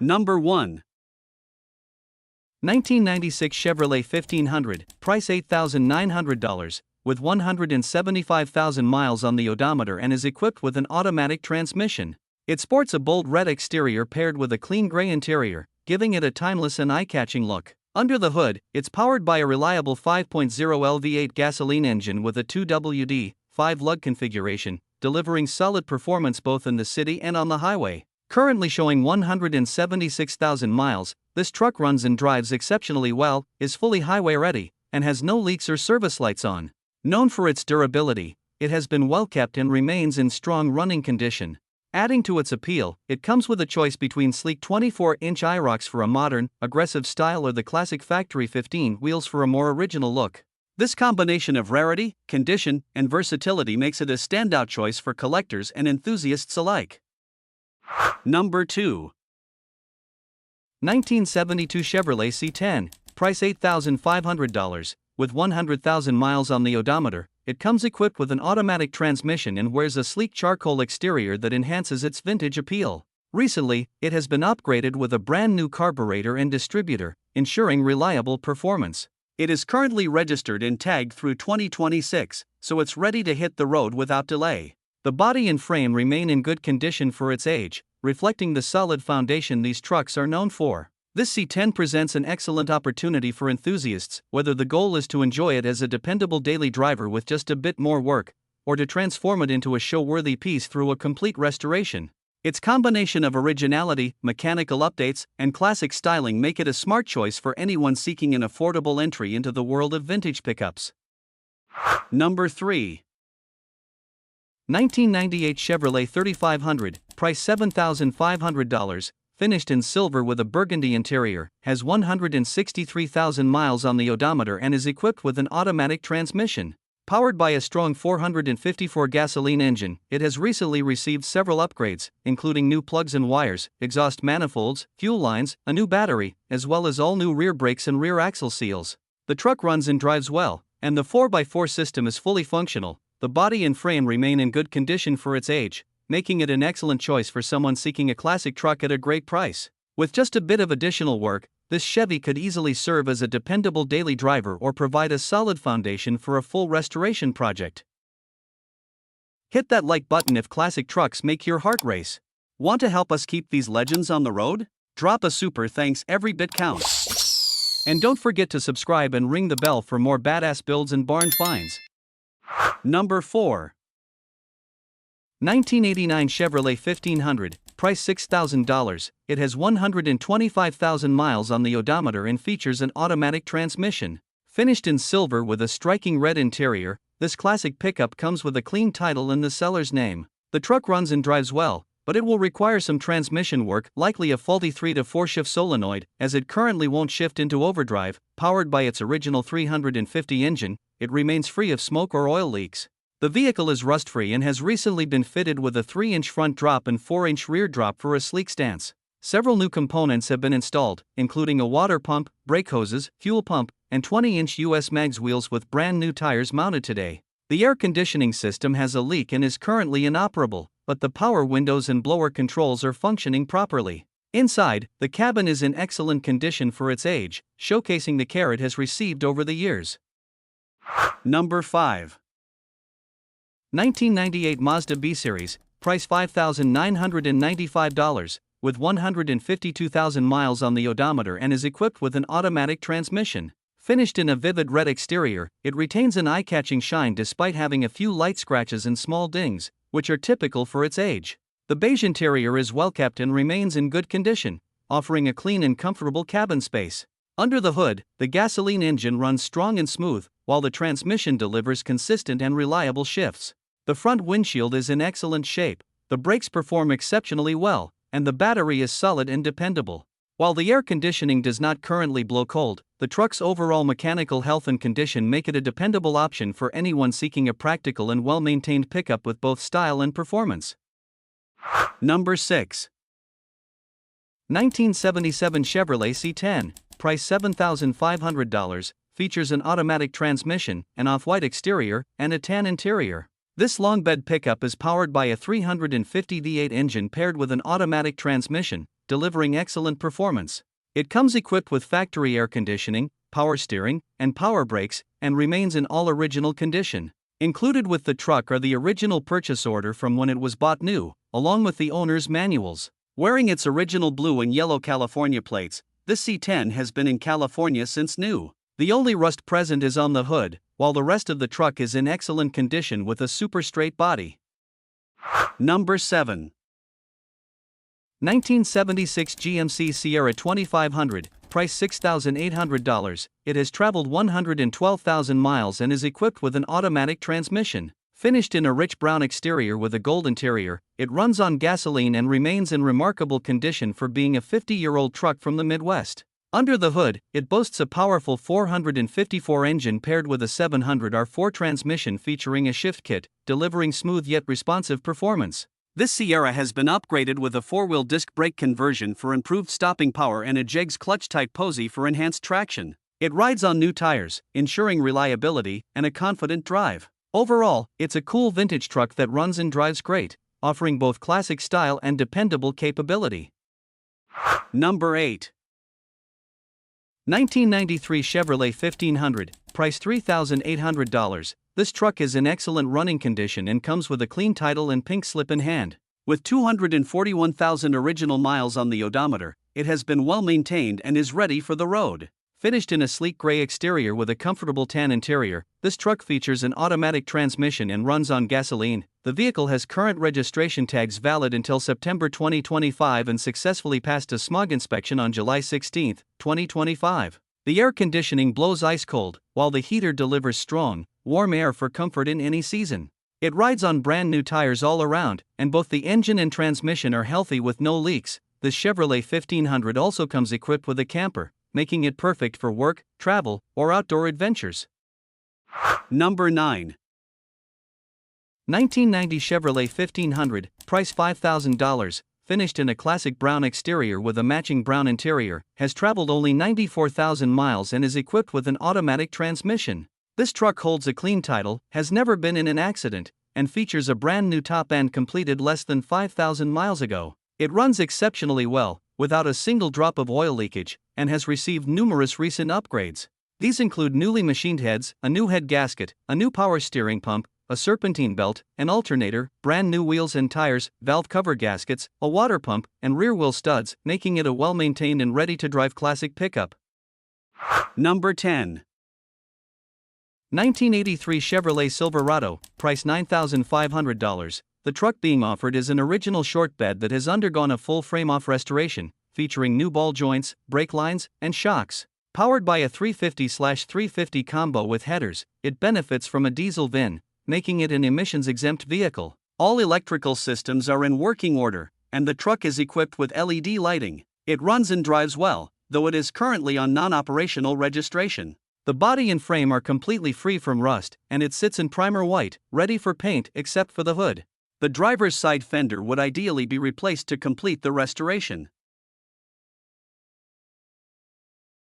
Number 1. 1996 Chevrolet 1500, price $8,900, with 175,000 miles on the odometer and is equipped with an automatic transmission. It sports a bold red exterior paired with a clean gray interior, giving it a timeless and eye-catching look. Under the hood, it's powered by a reliable 5.0L V8 gasoline engine with a 2WD, 5-lug configuration, delivering solid performance both in the city and on the highway. Currently showing 176,000 miles, this truck runs and drives exceptionally well, is fully highway-ready, and has no leaks or service lights on. Known for its durability, it has been well kept and remains in strong running condition. Adding to its appeal, it comes with a choice between sleek 24-inch IROCs for a modern, aggressive style or the classic factory 15 wheels for a more original look. This combination of rarity, condition, and versatility makes it a standout choice for collectors and enthusiasts alike. Number 2. 1972 Chevrolet C10, price $8,500, with 100,000 miles on the odometer. It comes equipped with an automatic transmission and wears a sleek charcoal exterior that enhances its vintage appeal. Recently, it has been upgraded with a brand new carburetor and distributor, ensuring reliable performance. It is currently registered and tagged through 2026, so it's ready to hit the road without delay. The body and frame remain in good condition for its age, reflecting the solid foundation these trucks are known for. This C10 presents an excellent opportunity for enthusiasts, whether the goal is to enjoy it as a dependable daily driver with just a bit more work, or to transform it into a show-worthy piece through a complete restoration. Its combination of originality, mechanical updates, and classic styling make it a smart choice for anyone seeking an affordable entry into the world of vintage pickups. Number 3. 1998 Chevrolet 3500, price $7,500, finished in silver with a burgundy interior, has 163,000 miles on the odometer and is equipped with an automatic transmission. Powered by a strong 454 gasoline engine, it has recently received several upgrades, including new plugs and wires, exhaust manifolds, fuel lines, a new battery, as well as all new rear brakes and rear axle seals. The truck runs and drives well, and the 4x4 system is fully functional. The body and frame remain in good condition for its age, making it an excellent choice for someone seeking a classic truck at a great price. With just a bit of additional work, this Chevy could easily serve as a dependable daily driver or provide a solid foundation for a full restoration project. Hit that like button if classic trucks make your heart race. Want to help us keep these legends on the road? Drop a super thanks, every bit counts. And don't forget to subscribe and ring the bell for more badass builds and barn finds. Number 4. 1989 Chevrolet 1500, price $6,000. It has 125,000 miles on the odometer and features an automatic transmission. Finished in silver with a striking red interior, this classic pickup comes with a clean title and the seller's name. The truck runs and drives well, but it will require some transmission work, likely a faulty 3-to-4 shift solenoid, as it currently won't shift into overdrive. Powered by its original 350 engine, it remains free of smoke or oil leaks. The vehicle is rust-free and has recently been fitted with a 3-inch front drop and 4-inch rear drop for a sleek stance. Several new components have been installed, including a water pump, brake hoses, fuel pump, and 20-inch US mags wheels with brand new tires mounted today. The air conditioning system has a leak and is currently inoperable, but the power windows and blower controls are functioning properly. Inside, the cabin is in excellent condition for its age, showcasing the care it has received over the years. Number 5. 1998 Mazda B-Series, price $5,995, with 152,000 miles on the odometer and is equipped with an automatic transmission. Finished in a vivid red exterior, it retains an eye-catching shine despite having a few light scratches and small dings, which are typical for its age. The beige interior is well kept and remains in good condition, offering a clean and comfortable cabin space. Under the hood, the gasoline engine runs strong and smooth, while the transmission delivers consistent and reliable shifts. The front windshield is in excellent shape, the brakes perform exceptionally well, and the battery is solid and dependable. While the air conditioning does not currently blow cold, the truck's overall mechanical health and condition make it a dependable option for anyone seeking a practical and well-maintained pickup with both style and performance. Number 6. 1977 Chevrolet C10, price $7,500, features an automatic transmission, an off-white exterior, and a tan interior. This long bed pickup is powered by a 350 V8 engine paired with an automatic transmission, delivering excellent performance. It comes equipped with factory air conditioning, power steering, and power brakes, and remains in all original condition. Included with the truck are the original purchase order from when it was bought new, along with the owner's manuals. Wearing its original blue and yellow California plates, this C10 has been in California since new. The only rust present is on the hood, while the rest of the truck is in excellent condition with a super straight body. Number 7. 1976 GMC Sierra 2500, price $6,800. It has traveled 112,000 miles and is equipped with an automatic transmission. Finished in a rich brown exterior with a gold interior, it runs on gasoline and remains in remarkable condition for being a 50-year-old truck from the Midwest. Under the hood, it boasts a powerful 454 engine paired with a 700R4 transmission featuring a shift kit, delivering smooth yet responsive performance. This Sierra has been upgraded with a 4-wheel disc brake conversion for improved stopping power and a Jegs clutch-type posi for enhanced traction. It rides on new tires, ensuring reliability and a confident drive. Overall, it's a cool vintage truck that runs and drives great, offering both classic style and dependable capability. Number 8. 1993 Chevrolet 1500, price $3,800. This truck is in excellent running condition and comes with a clean title and pink slip in hand. With 241,000 original miles on the odometer, it has been well maintained and is ready for the road. Finished in a sleek gray exterior with a comfortable tan interior, this truck features an automatic transmission and runs on gasoline. The vehicle has current registration tags valid until September 2025 and successfully passed a smog inspection on July 16, 2025. The air conditioning blows ice cold, while the heater delivers strong, warm air for comfort in any season. It rides on brand new tires all around, and both the engine and transmission are healthy with no leaks. The Chevrolet 1500 also comes equipped with a camper, making it perfect for work, travel, or outdoor adventures. Number 9. 1990 Chevrolet 1500, price $5,000, finished in a classic brown exterior with a matching brown interior, has traveled only 94,000 miles and is equipped with an automatic transmission. This truck holds a clean title, has never been in an accident, and features a brand new top end completed less than 5,000 miles ago. It runs exceptionally well, without a single drop of oil leakage, and has received numerous recent upgrades. These include newly machined heads, a new head gasket, a new power steering pump, a serpentine belt, an alternator, brand new wheels and tires, valve cover gaskets, a water pump, and rear wheel studs, making it a well-maintained and ready-to-drive classic pickup. Number 10. 1983 Chevrolet Silverado, price $9,500. The truck being offered is an original short bed that has undergone a full frame-off restoration, featuring new ball joints, brake lines, and shocks. Powered by a 350/350 combo with headers, it benefits from a diesel VIN, making it an emissions-exempt vehicle. All electrical systems are in working order, and the truck is equipped with LED lighting. It runs and drives well, though it is currently on non-operational registration. The body and frame are completely free from rust, and it sits in primer white, ready for paint except for the hood. The driver's side fender would ideally be replaced to complete the restoration.